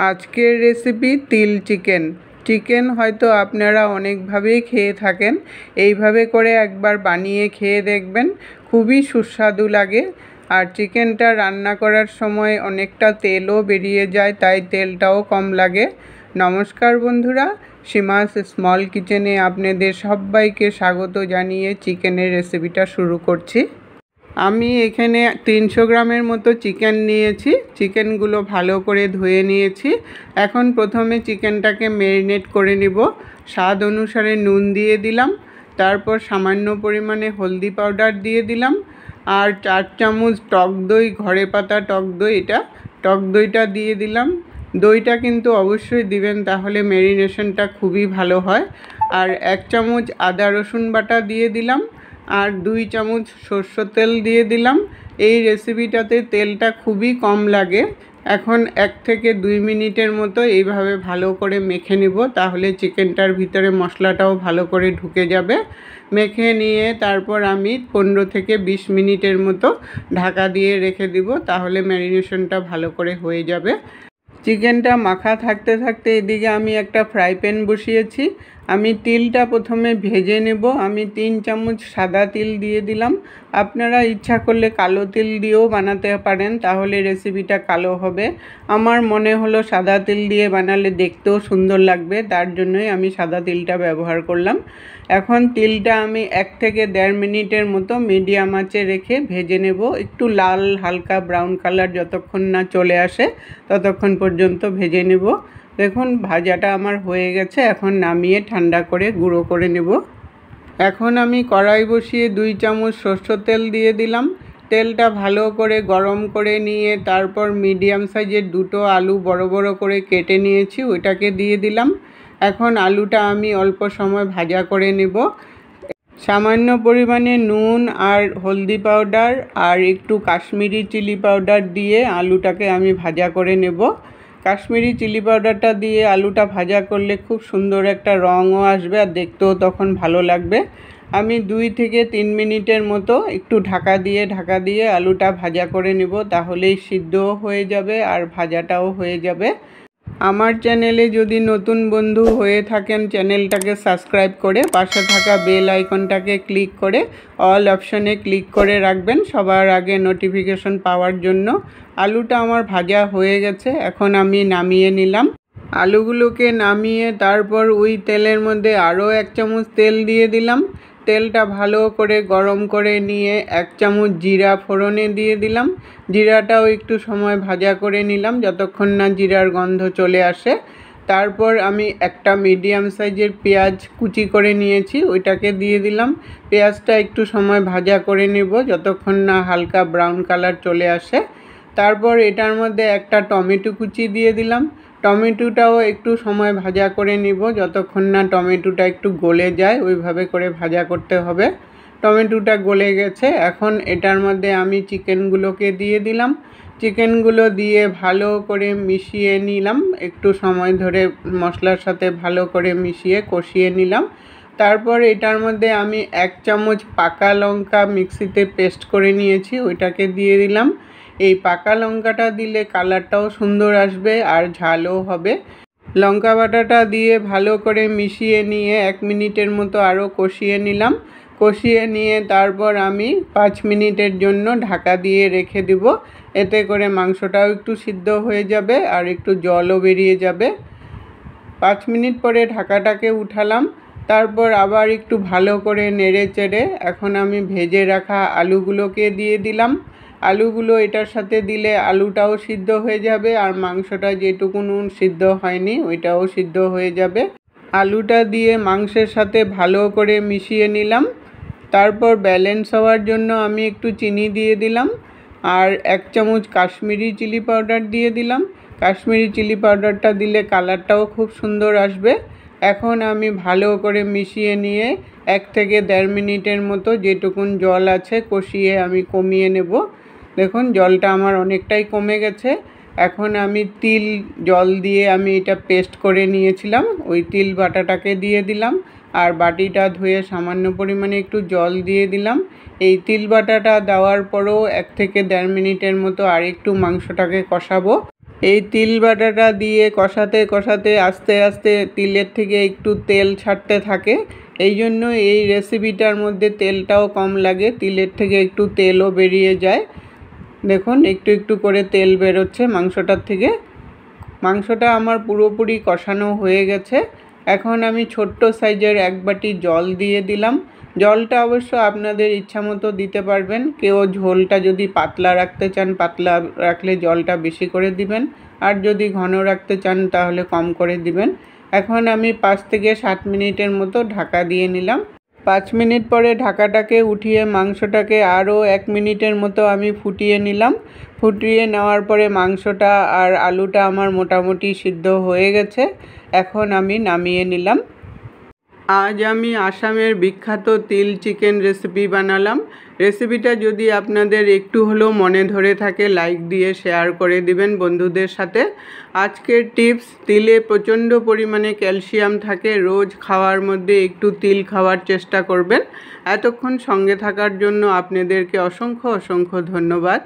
আজকের রেসিপি তিল chicken. Chicken হয়তো আপনারা অনেকভাবেই খেয়ে থাকেন, এইভাবে করে একবার বানিয়ে খেয়ে দেখবেন, খুবই সুস্বাদু লাগে। আর চিকেনটা রান্না করার সময় অনেকটা তেলও বেরিয়ে যায়, তাই তেলটাও কম লাগে। নমস্কার বন্ধুরা, সীমাস স্মল কিচেনে আপনাদের সবাইকে স্বাগত জানিয়ে চিকেনের রেসিপিটা শুরু করছি। আমি এখানে 300 গ্রামের মতো চিকেন নিয়েছি। চিকেনগুলো ভালো করে ধুয়ে নিয়েছি। এখন প্রথমে চিকেনটাকে ম্যারিনেট করে নিব। স্বাদ অনুসারে নুন দিয়ে দিলাম, তারপর সামান্য পরিমাণে হলদি পাউডার দিয়ে দিলাম, আর 4 চামচ টক দই, ঘরে পাতা টক দই, এটা টক দইটা দিয়ে দিলাম। দইটা কিন্তু অবশ্যই দিবেন, তাহলে ম্যারিনেশনটা খুবই ভালো হয়। আর 1 চামচ আদা রসুন বাটা দিয়ে দিলাম, আর 2 চামচ সরষের তেল দিয়ে দিলাম। এই রেসিপিটাতে তেলটা খুবই কম লাগে। এখন 1 থেকে 2 মিনিটের মতো এইভাবে ভালো করে মেখে নিব, তাহলে চিকেনটার ভিতরে মশলাটাও ভালো করে ঢুকে যাবে। মেখে নিয়ে তারপর আমি 15 থেকে 20 মিনিটের মতো ঢাকা দিয়ে রেখে দিব, তাহলে ম্যারিনেশনটা ভালো করে হয়ে যাবে। চিকেনটা মাখা থাকতে থাকতে এদিকে আমি একটা ফ্রাই প্যান বসিয়েছি। আমি তিলটা প্রথমে ভেজে নেব। আমি 3 চামচ সাদা তিল দিয়ে দিলাম। আপনারা ইচ্ছা করলে কালো তিল দিয়েও বানাতে পারেন, তাহলে রেসিপিটা কালো হবে। আমার মনে হলো সাদা তিল দিয়ে বানালে দেখতেও সুন্দর লাগবে, তার জন্যই আমি সাদা তিলটা ব্যবহার করলাম। এখন তিলটা আমি 1 থেকে 1.5 মিনিটের মতো মিডিয়াম আঁচে রেখে ভেজে নেব। একটু লাল হালকা ব্রাউন কালার যতক্ষণ না চলে আসে ততক্ষণ পর্যন্ত ভেজে নেব। দেখুন ভাজাটা আমার হয়ে গেছে। এখন নামিয়ে ঠান্ডা করে গুঁড়ো করে নেব। এখন আমি কড়াই বসিয়ে 2 চামচ সরষের তেল দিয়ে দিলাম। তেলটা ভালো করে গরম করে নিয়ে তারপর মিডিয়াম সাইজের 2টো আলু বড় বড় করে কেটে নিয়েছি, ওইটাকে দিয়ে দিলাম। এখন আলুটা আমি অল্প সময় ভাজা করে নেব। সামান্য পরিমাণে নুন আর হলদি পাউডার আর একটু কাশ্মীরি চিলি পাউডার দিয়ে আলুটাকে আমি ভাজা করে নেব। কাশ্মীরি চিলি পাউডারটা দিয়ে আলুটা ভাজা করলে খুব সুন্দর একটা রঙও আসবে, আর দেখতেও তখন ভালো লাগবে। আমি 2 থেকে 3 মিনিটের মতো একটু ঢাকা দিয়ে আলুটা ভাজা করে নেব, তাহলেই সিদ্ধও হয়ে যাবে আর ভাজাটাও হয়ে যাবে। আমার চ্যানেলে যদি নতুন বন্ধু হয়ে থাকেন, চ্যানেলটাকে সাবস্ক্রাইব করে পাশে থাকা বেল আইকনটাকে ক্লিক করে অল অপশনে ক্লিক করে রাখবেন সবার আগে নোটিফিকেশন পাওয়ার জন্য। আলুটা আমার ভাজা হয়ে গেছে, এখন আমি নামিয়ে নিলাম। আলুগুলোকে নামিয়ে তারপর ওই তেলের মধ্যে আরও 1 চামচ তেল দিয়ে দিলাম। তেলটা ভালো করে গরম করে নিয়ে 1 চামচ জিরা ফোড়নে দিয়ে দিলাম। জিরাটাও একটু সময় ভাজা করে নিলাম যতক্ষণ না জিরার গন্ধ চলে আসে। তারপর আমি একটা মিডিয়াম সাইজের পেঁয়াজ কুচি করে নিয়েছি, ওইটাকে দিয়ে দিলাম। পেঁয়াজটা একটু সময় ভাজা করে নেব যতক্ষণ না হালকা ব্রাউন কালার চলে আসে। তারপর এটার মধ্যে একটা টমেটো কুচি দিয়ে দিলাম। টমেটোটাও একটু সময় ভাজা করে নিব যতক্ষণ না টমেটোটা একটু গলে যায়, ওইভাবে করে ভাজা করতে হবে। টমেটোটা গলে গেছে, এখন এটার মধ্যে আমি চিকেনগুলোকে দিয়ে দিলাম। চিকেনগুলো দিয়ে ভালো করে মিশিয়ে নিলাম, একটু সময় ধরে মশলার সাথে ভালো করে মিশিয়ে কষিয়ে নিলাম। তারপর এটার মধ্যে আমি 1 চামচ পাকা লঙ্কা মিক্সিতে পেস্ট করে নিয়েছি, ওইটাকে দিয়ে দিলাম। এই পাকা লঙ্কাটা দিলে কালারটাও সুন্দর আসবে আর ঝালও হবে। লঙ্কা বাটাটা দিয়ে ভালো করে মিশিয়ে নিয়ে 1 মিনিটের মতো আরও কষিয়ে নিলাম। কষিয়ে নিয়ে তারপর আমি 5 মিনিটের জন্য ঢাকা দিয়ে রেখে দিব। এতে করে মাংসটাও একটু সিদ্ধ হয়ে যাবে আর একটু জলও বেরিয়ে যাবে। 5 মিনিট পরে ঢাকাটাকে উঠালাম। তারপর আবার একটু ভালো করে নেড়ে চেড়ে এখন আমি ভেজে রাখা আলুগুলোকে দিয়ে দিলাম। আলুগুলো এটার সাথে দিলে আলুটাও সিদ্ধ হয়ে যাবে আর মাংসটা যেটুকুন সিদ্ধ হয়নি ওইটাও সিদ্ধ হয়ে যাবে। আলুটা দিয়ে মাংসের সাথে ভালো করে মিশিয়ে নিলাম। তারপর ব্যালেন্স হওয়ার জন্য আমি একটু চিনি দিয়ে দিলাম আর 1 চামচ কাশ্মীরি চিলি পাউডার দিয়ে দিলাম। কাশ্মীরি চিলি পাউডারটা দিলে কালারটাও খুব সুন্দর আসবে। এখন আমি ভালো করে মিশিয়ে নিয়ে 1 থেকে 1.5 মিনিটের মতো যেটুকুন জল আছে কষিয়ে আমি কমিয়ে নেব। দেখুন জলটা আমার অনেকটাই কমে গেছে। এখন আমি তিল জল দিয়ে আমি এটা পেস্ট করে নিয়েছিলাম, ওই তিল বাটাটাকে দিয়ে দিলাম আর বাটিটা ধুয়ে সামান্য পরিমাণে একটু জল দিয়ে দিলাম। এই তিল বাটাটা দেওয়ার পরও 1 থেকে 1.5 মিনিটের মতো আর একটু মাংসটাকে কষাবো। এই তিল বাটাটা দিয়ে কষাতে কষাতে আস্তে আস্তে তিলের থেকে একটু তেল ছাড়তে থাকে। এই জন্য এই রেসিপিটার মধ্যে তেলটাও কম লাগে, তিলের থেকে একটু তেলও বেরিয়ে যায়। দেখুন একটু একটু করে তেল বেরোচ্ছে মাংসটার থেকে। মাংসটা আমার পুরোপুরি কষানো হয়ে গেছে। এখন আমি ছোট্ট সাইজের 1 বাটি জল দিয়ে দিলাম। জলটা অবশ্য আপনাদের ইচ্ছা মতো দিতে পারবেন। কেউ ঝোলটা যদি পাতলা রাখতে চান পাতলা রাখলে জলটা বেশি করে দিবেন, আর যদি ঘন রাখতে চান তাহলে কম করে দিবেন। এখন আমি 5 থেকে 7 মিনিটের মতো ঢাকা দিয়ে নিলাম। 5 মিনিট পরে ঢাকাটাকে উঠিয়ে মাংসটাকে আরও 1 মিনিটের মতো আমি ফুটিয়ে নিলাম। ফুটিয়ে নেওয়ার পরে মাংসটা আর আলুটা আমার মোটামুটি সিদ্ধ হয়ে গেছে। এখন আমি নামিয়ে নিলাম। আজ আমি আসামের বিখ্যাত তিল চিকেন রেসিপি বানালাম। রেসিপিটা যদি আপনাদের একটু হলেও মনে ধরে থাকে লাইক দিয়ে শেয়ার করে দিবেন বন্ধুদের সাথে। আজকের টিপস, তিলে প্রচণ্ড পরিমাণে ক্যালসিয়াম থাকে, রোজ খাওয়ার মধ্যে একটু তিল খাওয়ার চেষ্টা করবেন। এতক্ষণ সঙ্গে থাকার জন্য আপনাদেরকে অসংখ্য অসংখ্য ধন্যবাদ।